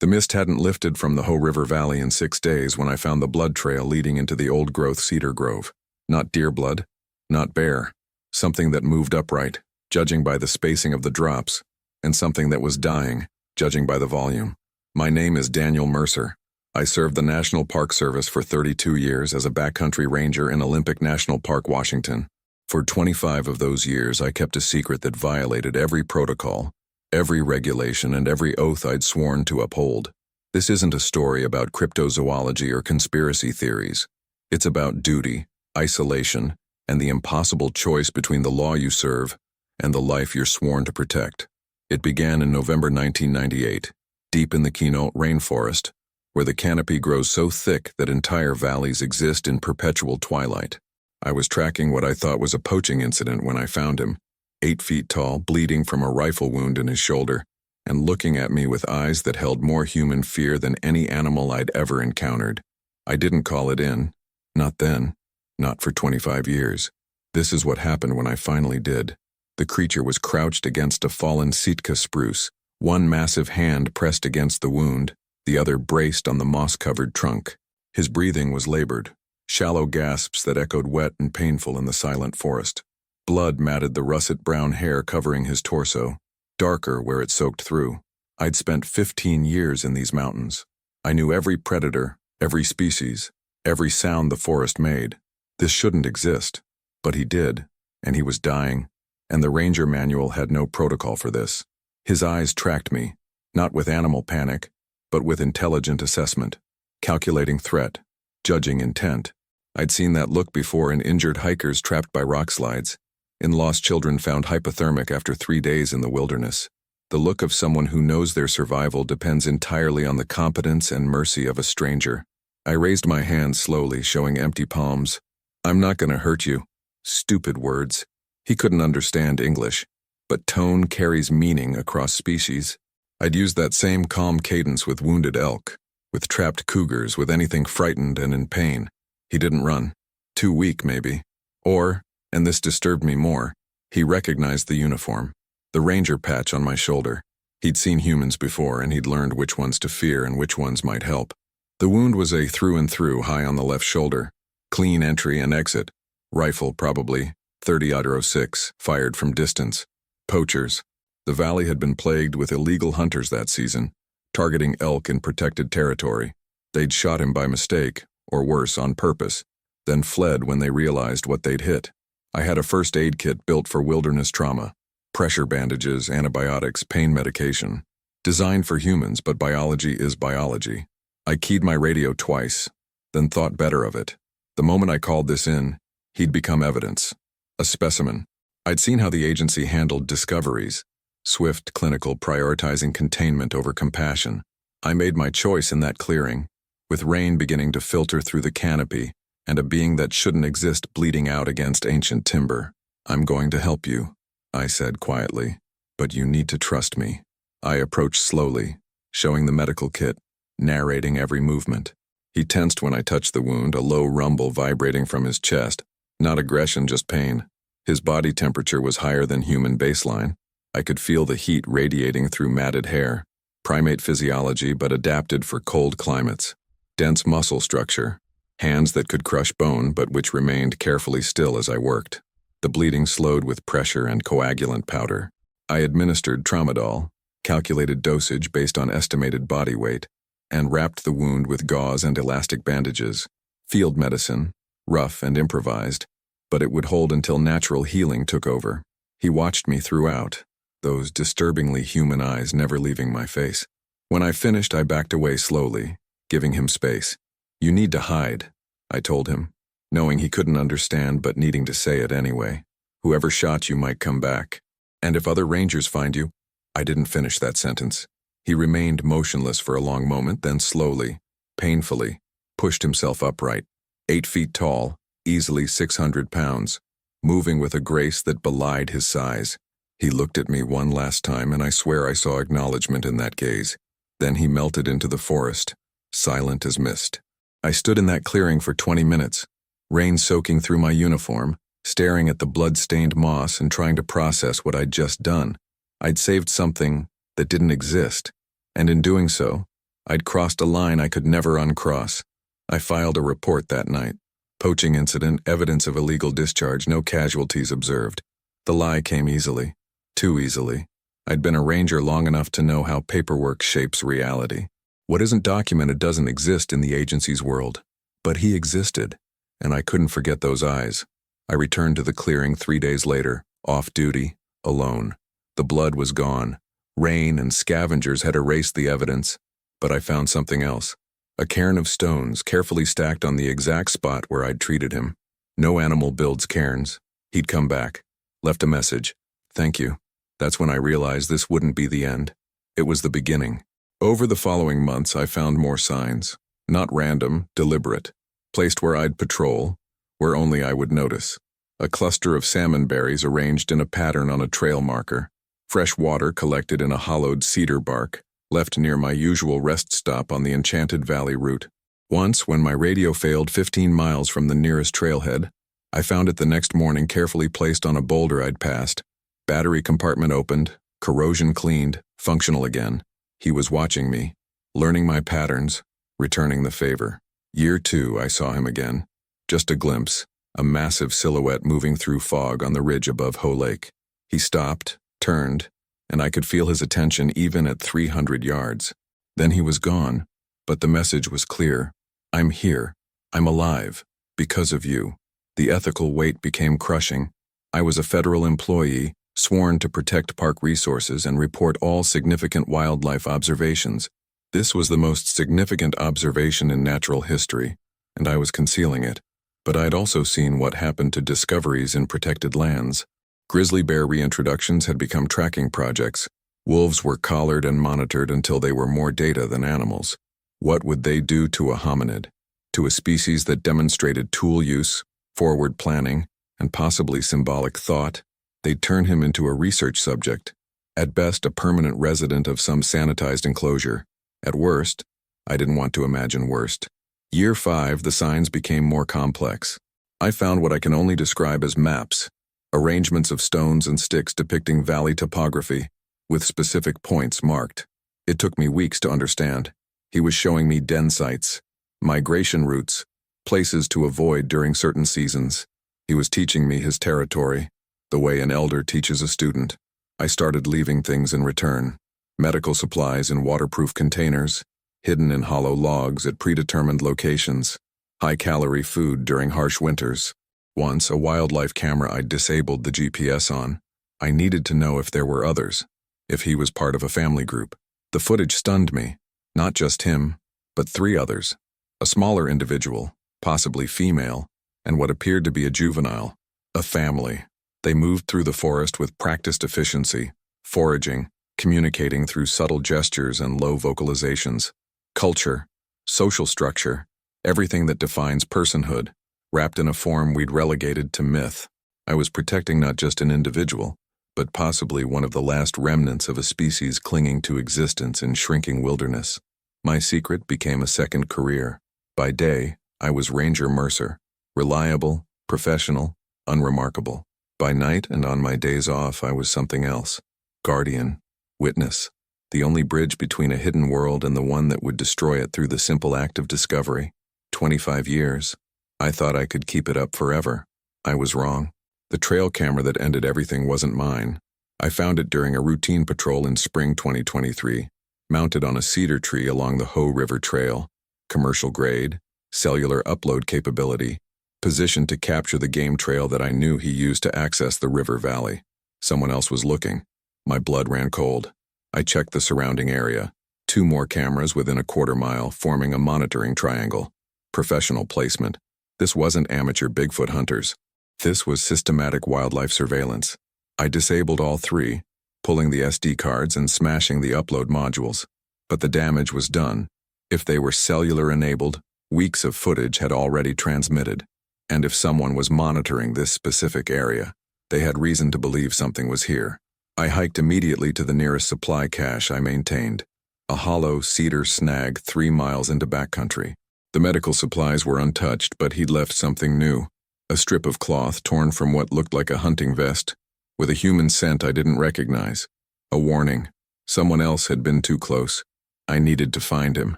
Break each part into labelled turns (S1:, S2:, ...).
S1: The mist hadn't lifted from the Hoh River Valley in 6 days when I found the blood trail leading into the old-growth cedar grove. Not deer blood, not bear. Something that moved upright, judging by the spacing of the drops, and something that was dying, judging by the volume. My name is Daniel Mercer. I served the National Park Service for 32 years as a backcountry ranger in Olympic National Park, Washington. For 25 of those years, I kept a secret that violated every protocol, every regulation, and every oath I'd sworn to uphold. This isn't a story about cryptozoology or conspiracy theories. It's about duty, isolation, and the impossible choice between the law you serve and the life you're sworn to protect. It began in November 1998, deep in the Quinault rainforest, where the canopy grows so thick that entire valleys exist in perpetual twilight. I was tracking what I thought was a poaching incident when I found him, 8 feet tall, bleeding from a rifle wound in his shoulder, and looking at me with eyes that held more human fear than any animal I'd ever encountered. I didn't call it in. Not then. Not for 25 years. This is what happened when I finally did. The creature was crouched against a fallen Sitka spruce, one massive hand pressed against the wound, the other braced on the moss-covered trunk. His breathing was labored, shallow gasps that echoed wet and painful in the silent forest. Blood matted the russet brown hair covering his torso, darker where it soaked through. I'd spent 15 years in these mountains. I knew every predator, every species, every sound the forest made. This shouldn't exist, but he did, and he was dying, and the ranger manual had no protocol for this. His eyes tracked me, not with animal panic, but with intelligent assessment, calculating threat, judging intent. I'd seen that look before in injured hikers trapped by rock slides, in lost children found hypothermic after 3 days in the wilderness. The look of someone who knows their survival depends entirely on the competence and mercy of a stranger. I raised my hand slowly, showing empty palms. "I'm not going to hurt you." Stupid words. He couldn't understand English, but tone carries meaning across species. I'd used that same calm cadence with wounded elk, with trapped cougars, with anything frightened and in pain. He didn't run. Too weak, maybe. Or, and this disturbed me more, he recognized the uniform, the ranger patch on my shoulder. He'd seen humans before, and he'd learned which ones to fear and which ones might help. The wound was a through and through high on the left shoulder. Clean entry and exit. Rifle, probably, 30-06, fired from distance. Poachers. The valley had been plagued with illegal hunters that season, targeting elk in protected territory. They'd shot him by mistake, or worse, on purpose, then fled when they realized what they'd hit. I had a first aid kit built for wilderness trauma. Pressure bandages, antibiotics, pain medication. Designed for humans, but biology is biology. I keyed my radio twice, then thought better of it. The moment I called this in, he'd become evidence. A specimen. I'd seen how the agency handled discoveries. Swift, clinical, prioritizing containment over compassion. I made my choice in that clearing, with rain beginning to filter through the canopy, and a being that shouldn't exist bleeding out against ancient timber. "I'm going to help you," I said quietly, "but you need to trust me." I approached slowly, showing the medical kit, narrating every movement. He tensed when I touched the wound, a low rumble vibrating from his chest. Not aggression, just pain. His body temperature was higher than human baseline. I could feel the heat radiating through matted hair. Primate physiology, but adapted for cold climates. Dense muscle structure. Hands that could crush bone, but which remained carefully still as I worked. The bleeding slowed with pressure and coagulant powder. I administered tramadol, calculated dosage based on estimated body weight, and wrapped the wound with gauze and elastic bandages. Field medicine, rough and improvised, but it would hold until natural healing took over. He watched me throughout, those disturbingly human eyes never leaving my face. When I finished, I backed away slowly, giving him space. "You need to hide," I told him, knowing he couldn't understand but needing to say it anyway. "Whoever shot you might come back. And if other rangers find you—" I didn't finish that sentence. He remained motionless for a long moment, then slowly, painfully, pushed himself upright. 8 feet tall, easily 600 pounds, moving with a grace that belied his size. He looked at me one last time, and I swear I saw acknowledgement in that gaze. Then he melted into the forest, silent as mist. I stood in that clearing for 20 minutes, rain soaking through my uniform, staring at the blood-stained moss and trying to process what I'd just done. I'd saved something that didn't exist, and in doing so, I'd crossed a line I could never uncross. I filed a report that night. Poaching incident, evidence of illegal discharge, no casualties observed. The lie came easily. Too easily. I'd been a ranger long enough to know how paperwork shapes reality. What isn't documented doesn't exist in the agency's world. But he existed, and I couldn't forget those eyes. I returned to the clearing 3 days later, off duty, alone. The blood was gone. Rain and scavengers had erased the evidence, but I found something else. A cairn of stones carefully stacked on the exact spot where I'd treated him. No animal builds cairns. He'd come back. Left a message. Thank you. That's when I realized this wouldn't be the end. It was the beginning. Over the following months, I found more signs. Not random, deliberate. Placed where I'd patrol, where only I would notice. A cluster of salmon berries arranged in a pattern on a trail marker. Fresh water collected in a hollowed cedar bark, left near my usual rest stop on the Enchanted Valley route. Once, when my radio failed 15 miles from the nearest trailhead, I found it the next morning carefully placed on a boulder I'd passed. Battery compartment opened, corrosion cleaned, functional again. He was watching me, learning my patterns, returning the favor. Year 2, I saw him again. Just a glimpse, a massive silhouette moving through fog on the ridge above Hoe Lake. He stopped, turned, and I could feel his attention even at 300 yards. Then he was gone, but the message was clear. I'm here. I'm alive. Because of you. The ethical weight became crushing. I was a federal employee, sworn to protect park resources and report all significant wildlife observations. This was the most significant observation in natural history, and I was concealing it. But I'd also seen what happened to discoveries in protected lands. Grizzly bear reintroductions had become tracking projects. Wolves were collared and monitored until they were more data than animals. What would they do to a hominid? To a species that demonstrated tool use, forward planning, and possibly symbolic thought? They'd turn him into a research subject. At best, a permanent resident of some sanitized enclosure. At worst, I didn't want to imagine worst. Year 5, the signs became more complex. I found what I can only describe as maps. Arrangements of stones and sticks depicting valley topography, with specific points marked. It took me weeks to understand. He was showing me den sites, migration routes, places to avoid during certain seasons. He was teaching me his territory, the way an elder teaches a student. I started leaving things in return. Medical supplies in waterproof containers, hidden in hollow logs at predetermined locations, high-calorie food during harsh winters. Once, a wildlife camera I'd disabled the GPS on. I needed to know if there were others, if he was part of a family group. The footage stunned me. Not just him, but 3 others. A smaller individual, possibly female, and what appeared to be a juvenile. A family. They moved through the forest with practiced efficiency, foraging, communicating through subtle gestures and low vocalizations. Culture, social structure, everything that defines personhood, wrapped in a form we'd relegated to myth. I was protecting not just an individual, but possibly one of the last remnants of a species clinging to existence in shrinking wilderness. My secret became a second career. By day, I was Ranger Mercer, reliable, professional, unremarkable. By night and on my days off, I was something else. Guardian, witness, the only bridge between a hidden world and the one that would destroy it through the simple act of discovery. 25 years. I thought I could keep it up forever. I was wrong. The trail camera that ended everything wasn't mine. I found it during a routine patrol in spring 2023, mounted on a cedar tree along the Hoe River Trail, commercial grade, cellular upload capability, positioned to capture the game trail that I knew he used to access the river valley. Someone else was looking. My blood ran cold. I checked the surrounding area. 2 more cameras within a quarter mile, forming a monitoring triangle. Professional placement. This wasn't amateur Bigfoot hunters. This was systematic wildlife surveillance. I disabled all 3, pulling the SD cards and smashing the upload modules. But the damage was done. If they were cellular-enabled, weeks of footage had already transmitted. And if someone was monitoring this specific area, they had reason to believe something was here. I hiked immediately to the nearest supply cache I maintained, a hollow cedar snag 3 miles into backcountry. The medical supplies were untouched, but he'd left something new. A strip of cloth torn from what looked like a hunting vest, with a human scent I didn't recognize. A warning. Someone else had been too close. I needed to find him,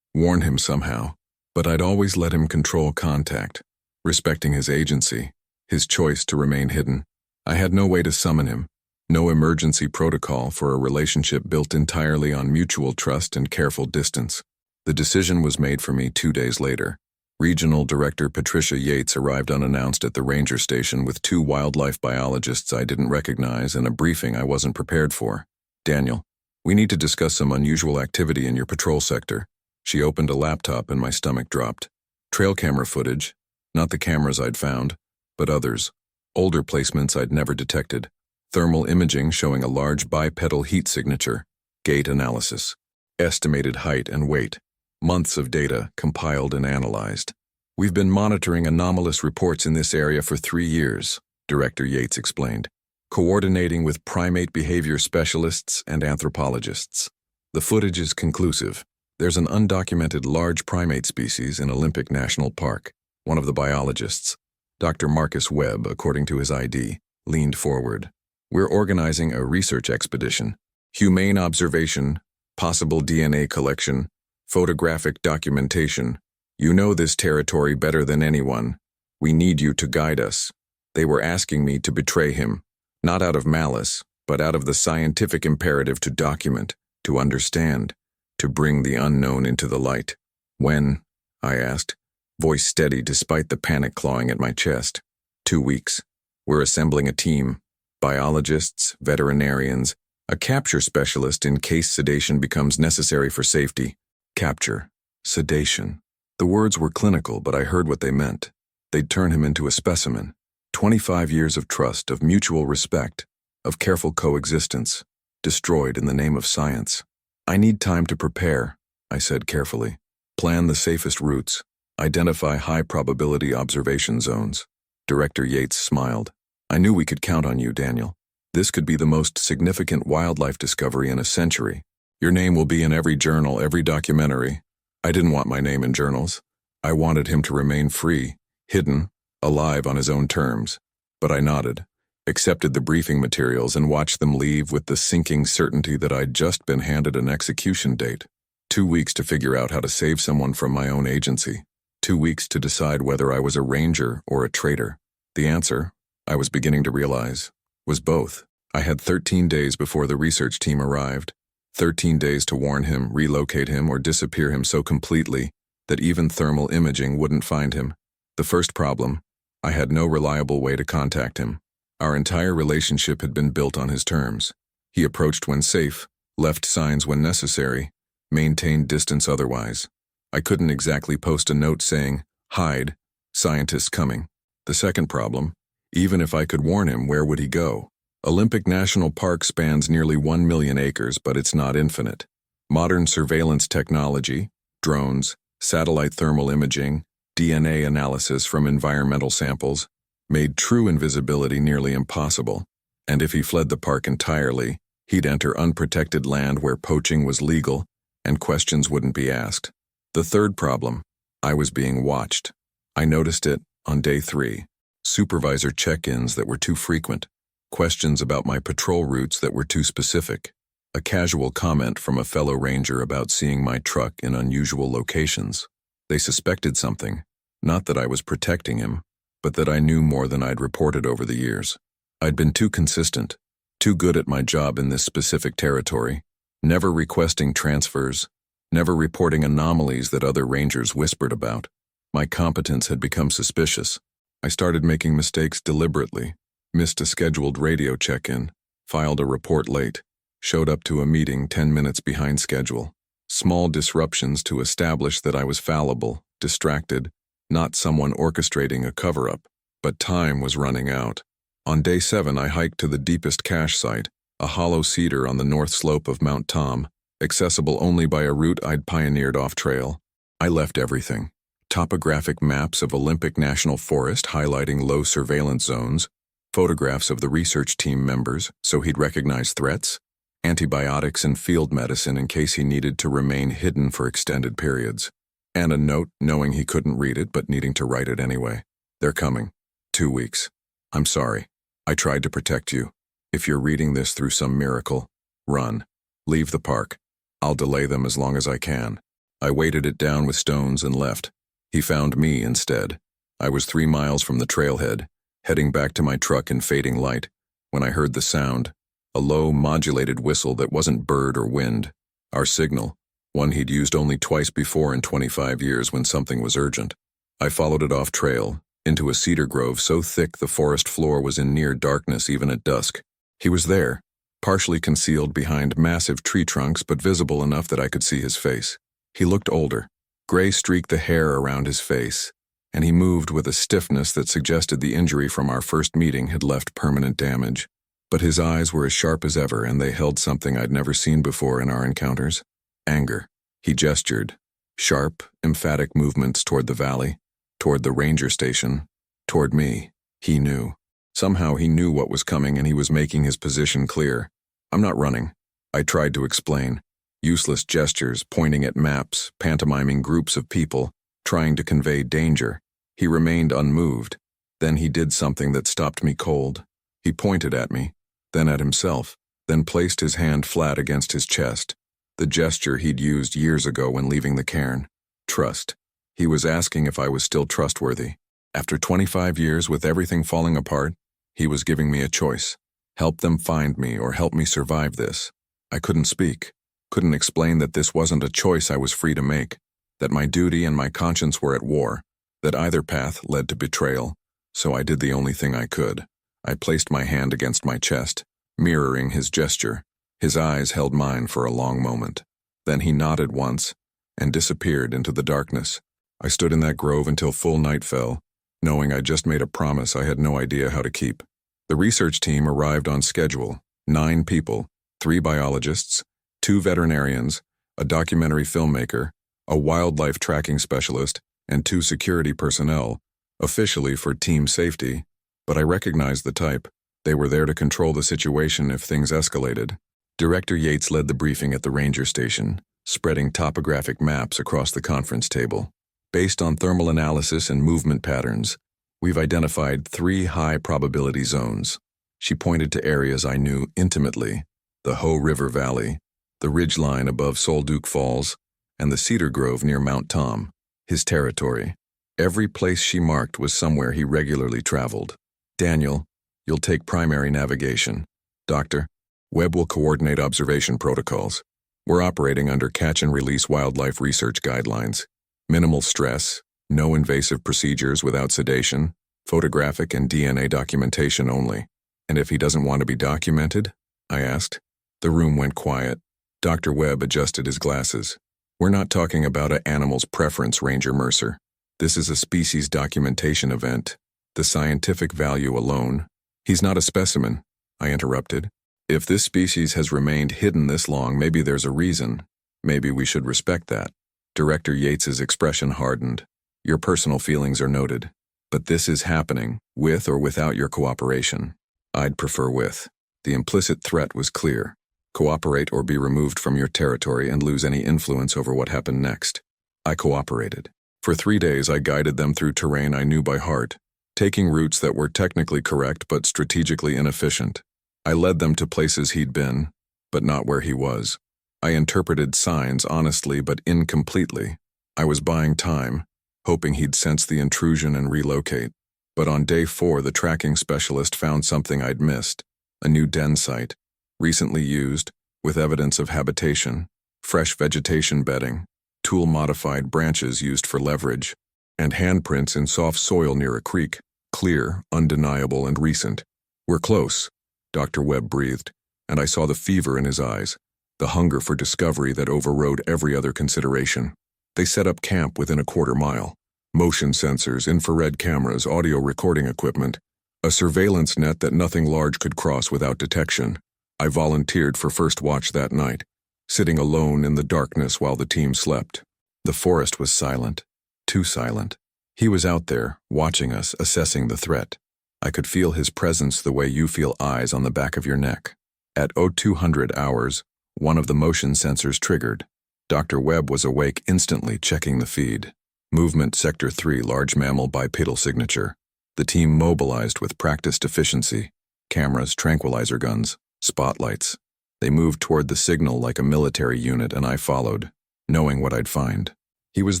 S1: warn him somehow, but I'd always let him control contact, respecting his agency, his choice to remain hidden. I had no way to summon him, no emergency protocol for a relationship built entirely on mutual trust and careful distance. The decision was made for me 2 days later. Regional Director Patricia Yates arrived unannounced at the ranger station with 2 wildlife biologists I didn't recognize and a briefing I wasn't prepared for. "Daniel, we need to discuss some unusual activity in your patrol sector." She opened a laptop and my stomach dropped. Trail camera footage, not the cameras I'd found, but others. Older placements I'd never detected. Thermal imaging showing a large bipedal heat signature. Gait analysis. Estimated height and weight. Months of data compiled and analyzed. "We've been monitoring anomalous reports in this area for 3 years, Director Yates explained, coordinating with primate behavior specialists and anthropologists. The footage is conclusive. There's an undocumented large primate species in Olympic National Park." One of the biologists, Dr. Marcus Webb, according to his ID, leaned forward. "We're organizing a research expedition. Humane observation, possible DNA collection, photographic documentation. You know this territory better than anyone. We need you to guide us." They were asking me to betray him, not out of malice, but out of the scientific imperative to document, to understand, to bring the unknown into the light. "When?" I asked, voice steady despite the panic clawing at my chest. 2 weeks. We're assembling a team. Biologists, veterinarians, a capture specialist in case sedation becomes necessary for safety. Capture. Sedation. The words were clinical, but I heard what they meant. They'd turn him into a specimen. 25 years of trust, of mutual respect, of careful coexistence, destroyed in the name of science. "I need time to prepare," I said carefully. "Plan the safest routes. Identify high-probability observation zones." Director Yates smiled. "I knew we could count on you, Daniel. This could be the most significant wildlife discovery in a century. Your name will be in every journal, every documentary." I didn't want my name in journals. I wanted him to remain free, hidden, alive on his own terms. But I nodded, accepted the briefing materials, and watched them leave with the sinking certainty that I'd just been handed an execution date. 2 weeks to figure out how to save someone from my own agency. 2 weeks to decide whether I was a ranger or a traitor. The answer, I was beginning to realize, was both. I had 13 days before the research team arrived. 13 days to warn him, relocate him, or disappear him so completely that even thermal imaging wouldn't find him. The first problem, I had no reliable way to contact him. Our entire relationship had been built on his terms. He approached when safe, left signs when necessary, maintained distance otherwise. I couldn't exactly post a note saying, "Hide, scientists coming." The second problem, even if I could warn him, where would he go? Olympic National Park spans nearly 1 million acres, but it's not infinite. Modern surveillance technology, drones, satellite thermal imaging, DNA analysis from environmental samples, made true invisibility nearly impossible. And if he fled the park entirely, he'd enter unprotected land where poaching was legal and questions wouldn't be asked. The third problem, I was being watched. I noticed it on day 3. Supervisor check-ins that were too frequent. Questions about my patrol routes that were too specific. A casual comment from a fellow ranger about seeing my truck in unusual locations. They suspected something, not that I was protecting him, but that I knew more than I'd reported over the years. I'd been too consistent, too good at my job in this specific territory, never requesting transfers, never reporting anomalies that other rangers whispered about. My competence had become suspicious. I started making mistakes deliberately. Missed a scheduled radio check-in, filed a report late, showed up to a meeting 10 minutes behind schedule. Small disruptions to establish that I was fallible, distracted, not someone orchestrating a cover-up, but time was running out. On day 7, I hiked to the deepest cache site, a hollow cedar on the north slope of Mount Tom, accessible only by a route I'd pioneered off-trail. I left everything. Topographic maps of Olympic National Forest highlighting low surveillance zones, photographs of the research team members so he'd recognize threats, antibiotics and field medicine in case he needed to remain hidden for extended periods, and a note knowing he couldn't read it but needing to write it anyway. "They're coming. 2 weeks. I'm sorry. I tried to protect you. If you're reading this through some miracle, run. Leave the park. I'll delay them as long as I can. I weighted it down with stones and left. He found me instead. I was 3 miles from the trailhead, heading back to my truck in fading light, when I heard the sound, a low, modulated whistle that wasn't bird or wind. Our signal, one he'd used only twice before in 25 years when something was urgent. I followed it off trail, into a cedar grove so thick the forest floor was in near darkness even at dusk. He was there, partially concealed behind massive tree trunks but visible enough that I could see his face. He looked older. Gray streaked the hair around his face, and he moved with a stiffness that suggested the injury from our first meeting had left permanent damage. But his eyes were as sharp as ever, and they held something I'd never seen before in our encounters. Anger. He gestured. Sharp, emphatic movements toward the valley, toward the ranger station, toward me. He knew. Somehow he knew what was coming, and he was making his position clear. I'm not running. I tried to explain. Useless gestures, pointing at maps, pantomiming groups of people, trying to convey danger. He remained unmoved. Then he did something that stopped me cold. He pointed at me, then at himself, then placed his hand flat against his chest. The gesture he'd used years ago when leaving the cairn. Trust. He was asking if I was still trustworthy. After 25 years with everything falling apart, he was giving me a choice. Help them find me or help me survive this. I couldn't speak. Couldn't explain that this wasn't a choice I was free to make, that my duty and my conscience were at war, that either path led to betrayal, so I did the only thing I could. I placed my hand against my chest, mirroring his gesture. His eyes held mine for a long moment. Then he nodded once and disappeared into the darkness. I stood in that grove until full night fell, knowing I'd just made a promise I had no idea how to keep. The research team arrived on schedule, 9 people, 3 biologists, 2 veterinarians, a documentary filmmaker, a wildlife tracking specialist, and 2 security personnel, officially for team safety, but I recognized the type. They were there to control the situation if things escalated. Director Yates led the briefing at the ranger station, spreading topographic maps across the conference table. Based on thermal analysis and movement patterns, we've identified 3 high-probability zones. She pointed to areas I knew intimately: the Hoh River Valley, the ridgeline above Solduke Falls, and the cedar grove near Mount Tom, his territory. Every place she marked was somewhere he regularly traveled. Daniel, you'll take primary navigation. Doctor, Webb will coordinate observation protocols. We're operating under catch-and-release wildlife research guidelines. Minimal stress, no invasive procedures without sedation, photographic and DNA documentation only. And if he doesn't want to be documented? I asked. The room went quiet. Dr. Webb adjusted his glasses. We're not talking about an animal's preference, Ranger Mercer. This is a species documentation event. The scientific value alone. He's not a specimen, I interrupted. If this species has remained hidden this long, maybe there's a reason. Maybe we should respect that. Director Yates's expression hardened. Your personal feelings are noted. But this is happening, with or without your cooperation. I'd prefer with. The implicit threat was clear. Cooperate or be removed from your territory and lose any influence over what happened next. I cooperated. For 3 days I guided them through terrain I knew by heart, taking routes that were technically correct but strategically inefficient. I led them to places he'd been, but not where he was. I interpreted signs honestly but incompletely. I was buying time, hoping he'd sense the intrusion and relocate. But on day 4, the tracking specialist found something I'd missed. A new den site, recently used, with evidence of habitation, fresh vegetation bedding, tool-modified branches used for leverage, and handprints in soft soil near a creek, clear, undeniable, and recent. We're close, Dr. Webb breathed, and I saw the fever in his eyes, the hunger for discovery that overrode every other consideration. They set up camp within a quarter mile. Motion sensors, infrared cameras, audio recording equipment, a surveillance net that nothing large could cross without detection. I volunteered for first watch that night, sitting alone in the darkness while the team slept. The forest was silent, too silent. He was out there, watching us, assessing the threat. I could feel his presence the way you feel eyes on the back of your neck. At 0200 hours, one of the motion sensors triggered. Dr. Webb was awake instantly, checking the feed. Movement Sector 3, large mammal bipedal signature. The team mobilized with practiced efficiency. Cameras, tranquilizer guns, spotlights. They moved toward the signal like a military unit, and I followed, knowing what I'd find. He was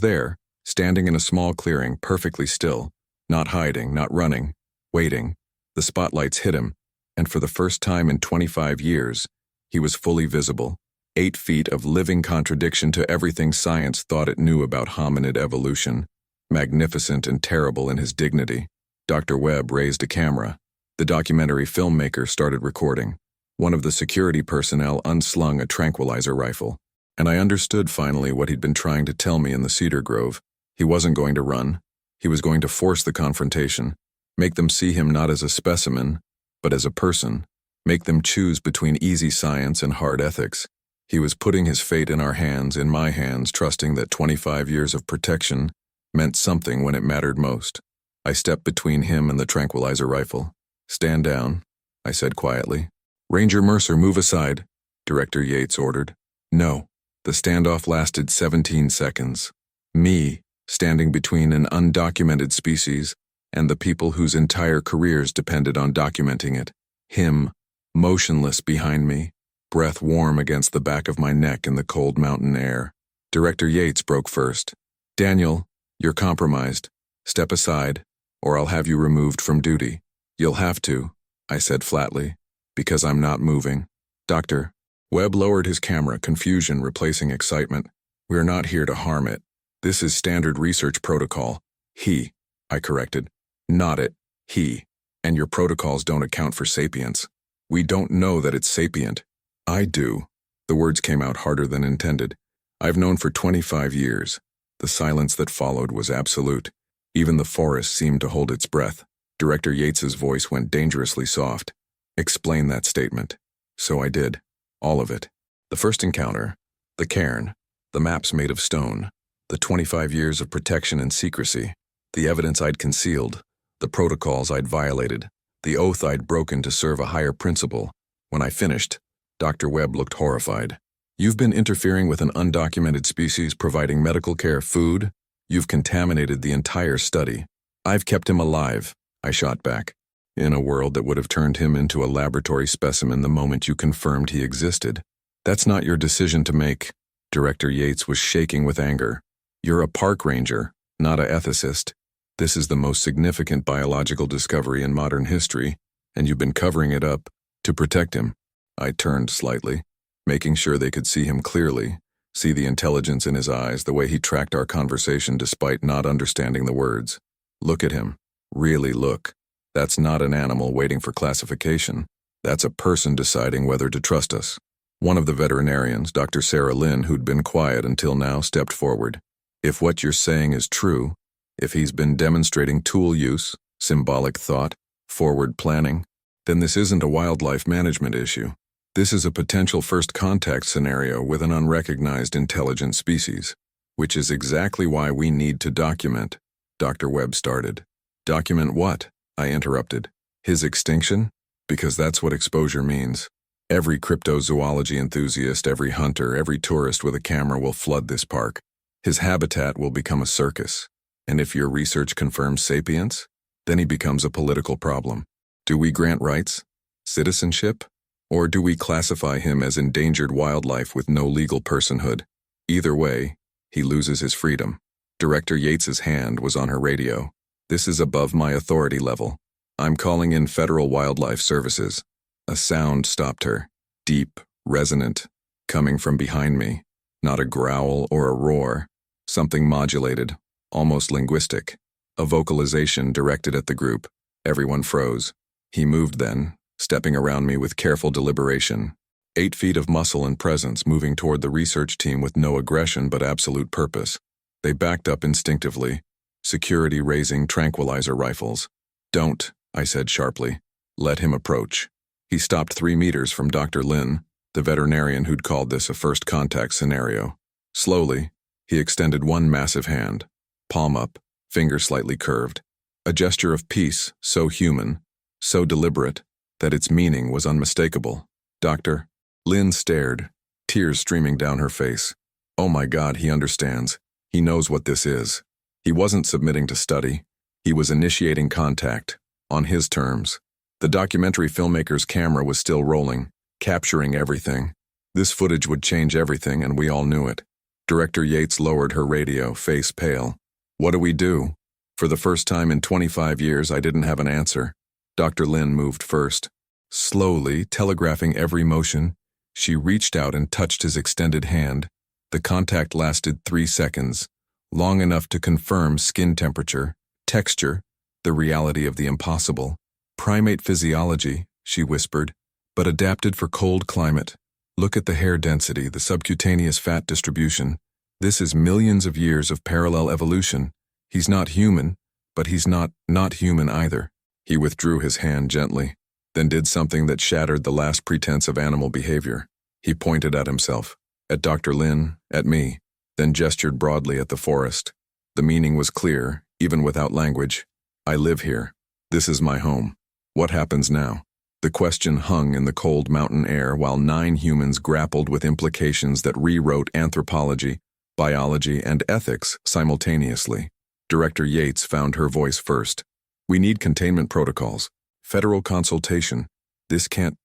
S1: there, standing in a small clearing, perfectly still, not hiding, not running, waiting. The spotlights hit him, and for the first time in 25 years, he was fully visible. 8 feet of living contradiction to everything science thought it knew about hominid evolution. Magnificent and terrible in his dignity. Dr. Webb raised a camera. The documentary filmmaker started recording. One of the security personnel unslung a tranquilizer rifle. And I understood finally what he'd been trying to tell me in the cedar grove. He wasn't going to run. He was going to force the confrontation. Make them see him not as a specimen, but as a person. Make them choose between easy science and hard ethics. He was putting his fate in our hands, in my hands, trusting that 25 years of protection meant something when it mattered most. I stepped between him and the tranquilizer rifle. "Stand down," I said quietly. "Ranger Mercer, move aside," Director Yates ordered. No. The standoff lasted 17 seconds. Me, standing between an undocumented species and the people whose entire careers depended on documenting it. Him, motionless behind me, breath warm against the back of my neck in the cold mountain air. Director Yates broke first. "Daniel, you're compromised. Step aside, or I'll have you removed from duty." "You'll have to," I said flatly, "because I'm not moving." "Doctor." Webb lowered his camera, confusion replacing excitement. "We're not here to harm it. This is standard research protocol." "He," I corrected. "Not it. He. And your protocols don't account for sapience. We don't know that it's sapient." "I do." The words came out harder than intended. "I've known for 25 years. The silence that followed was absolute. Even the forest seemed to hold its breath." Director Yates's voice went dangerously soft. "Explain that statement." So I did. All of it. The first encounter, the cairn, the maps made of stone, the 25 years of protection and secrecy, the evidence I'd concealed, the protocols I'd violated, the oath I'd broken to serve a higher principle. When I finished, Dr. Webb looked horrified. "You've been interfering with an undocumented species, providing medical care, food. You've contaminated the entire study." "I've kept him alive," I shot back. "In a world that would have turned him into a laboratory specimen the moment you confirmed he existed. That's not your decision to make." Director Yates was shaking with anger. "You're a park ranger, not a ethicist. This is the most significant biological discovery in modern history, and you've been covering it up to protect him." I turned slightly, making sure they could see him clearly, see the intelligence in his eyes, the way he tracked our conversation despite not understanding the words. "Look at him. Really look. That's not an animal waiting for classification. That's a person deciding whether to trust us." One of the veterinarians, Dr. Sarah Lynn, who'd been quiet until now, stepped forward. "If what you're saying is true, if he's been demonstrating tool use, symbolic thought, forward planning, then this isn't a wildlife management issue. This is a potential first contact scenario with an unrecognized intelligent species, which is exactly why we need to document." Dr. Webb started. "Document what?" I interrupted. "His extinction? Because that's what exposure means. Every cryptozoology enthusiast, every hunter, every tourist with a camera will flood this park. His habitat will become a circus. And if your research confirms sapience, then he becomes a political problem. Do we grant rights? Citizenship? Or do we classify him as endangered wildlife with no legal personhood? Either way, he loses his freedom." Director Yates's hand was on her radio. "This is above my authority level. I'm calling in Federal Wildlife Services." A sound stopped her, deep, resonant, coming from behind me. Not a growl or a roar, something modulated, almost linguistic. A vocalization directed at the group. Everyone froze. He moved then, stepping around me with careful deliberation. 8 feet of muscle and presence, moving toward the research team with no aggression but absolute purpose. They backed up instinctively, security raising tranquilizer rifles. "Don't," I said sharply. "Let him approach." He stopped 3 meters from Dr. Lynn, the veterinarian who'd called this a first contact scenario. Slowly, he extended one massive hand, palm up, finger slightly curved. A gesture of peace, so human, so deliberate, that its meaning was unmistakable. "Doctor?" Lynn stared, tears streaming down her face. "Oh my God, he understands. He knows what this is." He wasn't submitting to study. He was initiating contact, on his terms. The documentary filmmaker's camera was still rolling, capturing everything. This footage would change everything, and we all knew it. Director Yates lowered her radio, face pale. What do we do? For the first time in 25 years, I didn't have an answer. Dr. Lin moved first. Slowly, telegraphing every motion, she reached out and touched his extended hand. The contact lasted 3 seconds, long enough to confirm skin temperature, texture, the reality of the impossible. Primate physiology, she whispered, but adapted for cold climate. Look at the hair density, the subcutaneous fat distribution. This is millions of years of parallel evolution. He's not human, but he's not human either. He withdrew his hand gently, then did something that shattered the last pretense of animal behavior. He pointed at himself, at Dr. Lin, at me, then gestured broadly at the forest. The meaning was clear, even without language. I live here. This is my home. What happens now? The question hung in the cold mountain air while 9 humans grappled with implications that rewrote anthropology, biology, and ethics simultaneously. Director Yates found her voice first. We need containment protocols. Federal consultation. This can't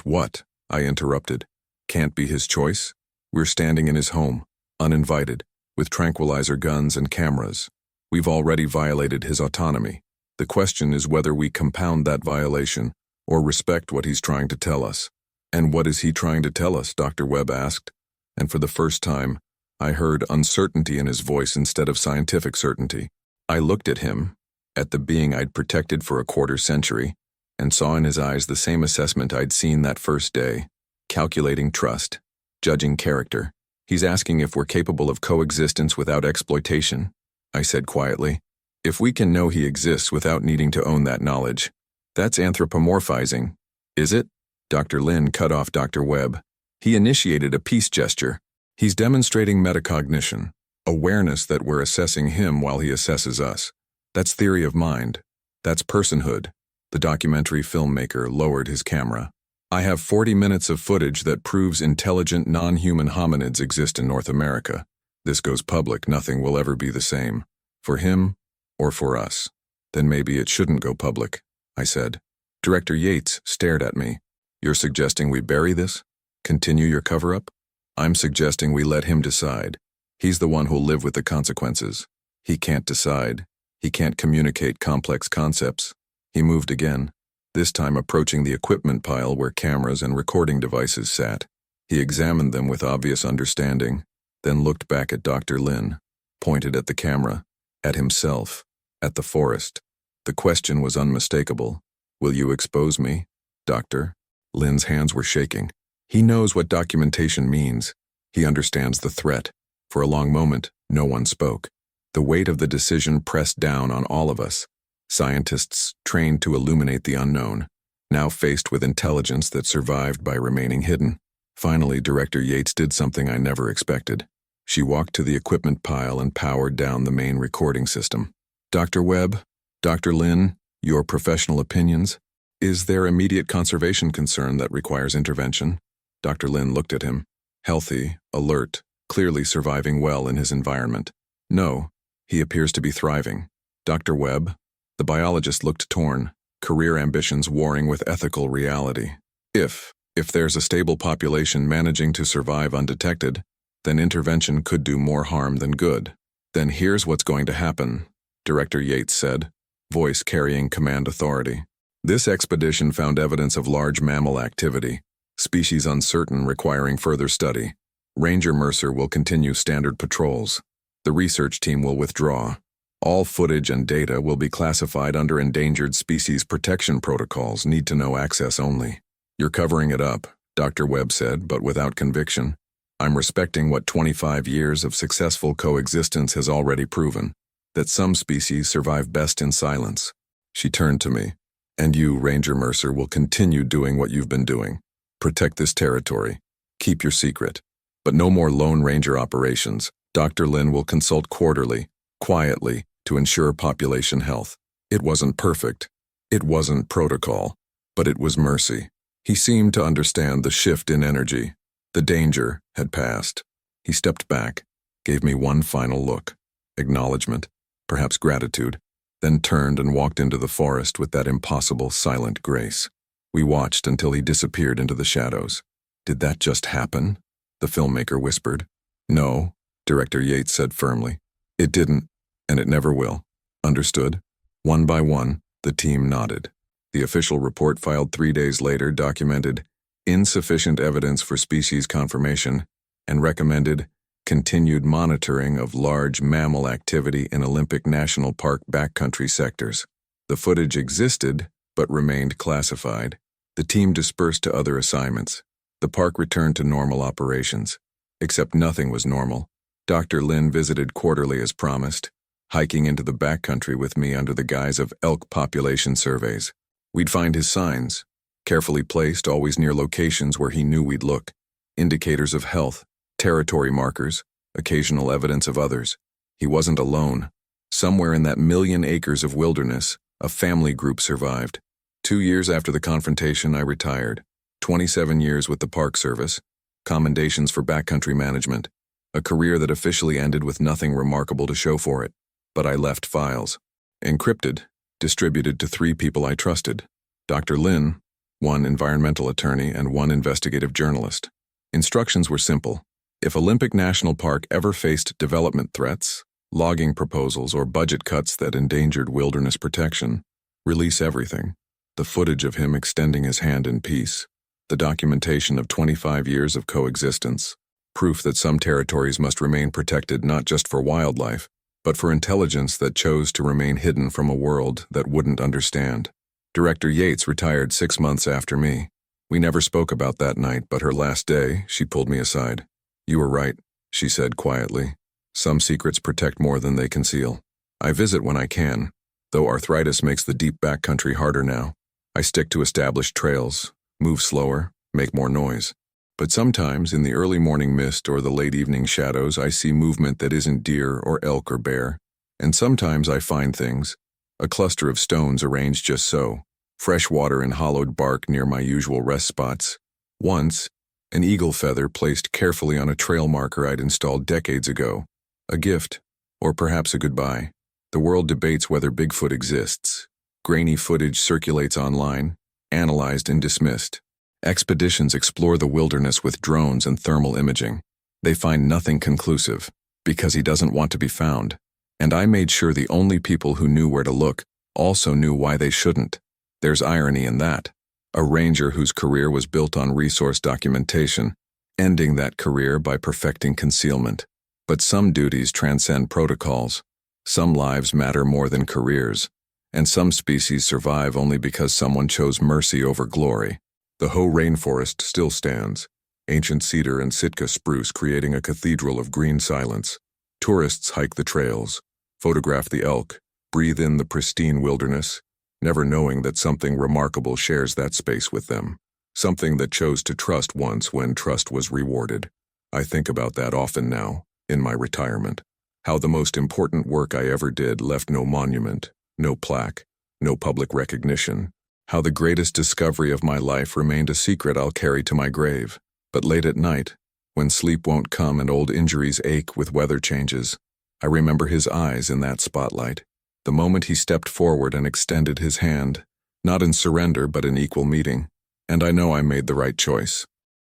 S1: what? I interrupted. Can't be his choice? We're standing in his home, uninvited, with tranquilizer guns and cameras. We've already violated his autonomy. The question is whether we compound that violation or respect what he's trying to tell us. And what is he trying to tell us? Dr. Webb asked. And for the first time, I heard uncertainty in his voice instead of scientific certainty. I looked at him, at the being I'd protected for a quarter century, and saw in his eyes the same assessment I'd seen that first day, calculating trust, judging character. He's asking if we're capable of coexistence without exploitation, I said quietly. If we can know he exists without needing to own that knowledge, that's anthropomorphizing, is it? Dr. Lin cut off Dr. Webb. He initiated a peace gesture. He's demonstrating metacognition, awareness that we're assessing him while he assesses us. That's theory of mind. That's personhood. The documentary filmmaker lowered his camera. I have 40 minutes of footage that proves intelligent non-human hominids exist in North America. This goes public, nothing will ever be the same. For him or for us. Then maybe it shouldn't go public, I said. Director Yates stared at me. You're suggesting we bury this? Continue your cover-up? I'm suggesting we let him decide. He's the one who'll live with the consequences. He can't decide. He can't communicate complex concepts. He moved again, this time approaching the equipment pile where cameras and recording devices sat. He examined them with obvious understanding, then looked back at Dr. Lin, pointed at the camera, at himself, at the forest. The question was unmistakable. Will you expose me, Doctor? Lin's hands were shaking. He knows what documentation means. He understands the threat. For a long moment, no one spoke. The weight of the decision pressed down on all of us. Scientists trained to illuminate the unknown, now faced with intelligence that survived by remaining hidden. Finally, Director Yates did something I never expected. She walked to the equipment pile and powered down the main recording system. Dr. Webb, Dr. Lin, your professional opinions? Is there immediate conservation concern that requires intervention? Dr. Lin looked at him. Healthy, alert, clearly surviving well in his environment. No, he appears to be thriving. Dr. Webb, the biologist looked torn, career ambitions warring with ethical reality. If there's a stable population managing to survive undetected, then intervention could do more harm than good. Then here's what's going to happen, Director Yates said, voice carrying command authority. This expedition found evidence of large mammal activity, species uncertain requiring further study. Ranger Mercer will continue standard patrols. The research team will withdraw. All footage and data will be classified under endangered species protection protocols, need-to-know access only. You're covering it up, Dr. Webb said, but without conviction. I'm respecting what 25 years of successful coexistence has already proven, that some species survive best in silence. She turned to me. And you, Ranger Mercer, will continue doing what you've been doing. Protect this territory. Keep your secret. But no more Lone Ranger operations. Dr. Lin will consult quarterly, quietly, to ensure population health. It wasn't perfect. It wasn't protocol. But it was mercy. He seemed to understand the shift in energy. The danger had passed. He stepped back, gave me one final look. Acknowledgement, perhaps gratitude, then turned and walked into the forest with that impossible silent grace. We watched until he disappeared into the shadows. Did that just happen? The filmmaker whispered. No, Director Yates said firmly. It didn't, and it never will. Understood? One by one, the team nodded. The official report filed 3 days later documented insufficient evidence for species confirmation and recommended continued monitoring of large mammal activity in Olympic National Park backcountry sectors. The footage existed, but remained classified. The team dispersed to other assignments. The park returned to normal operations. Except nothing was normal. Dr. Lin visited quarterly as promised, hiking into the backcountry with me under the guise of elk population surveys. We'd find his signs, carefully placed always near locations where he knew we'd look, indicators of health, territory markers, occasional evidence of others. He wasn't alone. Somewhere in that 1,000,000 acres of wilderness, a family group survived. 2 years after the confrontation, I retired. 27 years with the Park Service, commendations for backcountry management, a career that officially ended with nothing remarkable to show for it. But I left files, encrypted, distributed to 3 people I trusted. Dr. Lin, one environmental attorney, and one investigative journalist. Instructions were simple. If Olympic National Park ever faced development threats, logging proposals, or budget cuts that endangered wilderness protection, release everything. The footage of him extending his hand in peace, the documentation of 25 years of coexistence, proof that some territories must remain protected not just for wildlife, but for intelligence that chose to remain hidden from a world that wouldn't understand. Director Yates retired 6 months after me. We never spoke about that night, but her last day, she pulled me aside. You were right, she said quietly. Some secrets protect more than they conceal. I visit when I can, though arthritis makes the deep backcountry harder now. I stick to established trails, move slower, make more noise. But sometimes, in the early morning mist or the late evening shadows, I see movement that isn't deer or elk or bear. And sometimes I find things, a cluster of stones arranged just so, fresh water and hollowed bark near my usual rest spots. Once, an eagle feather placed carefully on a trail marker I'd installed decades ago. A gift, or perhaps a goodbye. The world debates whether Bigfoot exists. Grainy footage circulates online, analyzed and dismissed. Expeditions explore the wilderness with drones and thermal imaging. They find nothing conclusive, because he doesn't want to be found. And I made sure the only people who knew where to look also knew why they shouldn't. There's irony in that. A ranger whose career was built on resource documentation, ending that career by perfecting concealment. But some duties transcend protocols. Some lives matter more than careers. And some species survive only because someone chose mercy over glory. The Hoh rainforest still stands, ancient cedar and Sitka spruce creating a cathedral of green silence. Tourists hike the trails, photograph the elk, breathe in the pristine wilderness, never knowing that something remarkable shares that space with them. Something that chose to trust once when trust was rewarded. I think about that often now, in my retirement. How the most important work I ever did left no monument, no plaque, no public recognition. How the greatest discovery of my life remained a secret I'll carry to my grave. But late at night, when sleep won't come and old injuries ache with weather changes, I remember his eyes in that spotlight. The moment he stepped forward and extended his hand, not in surrender but in equal meeting. And I know I made the right choice.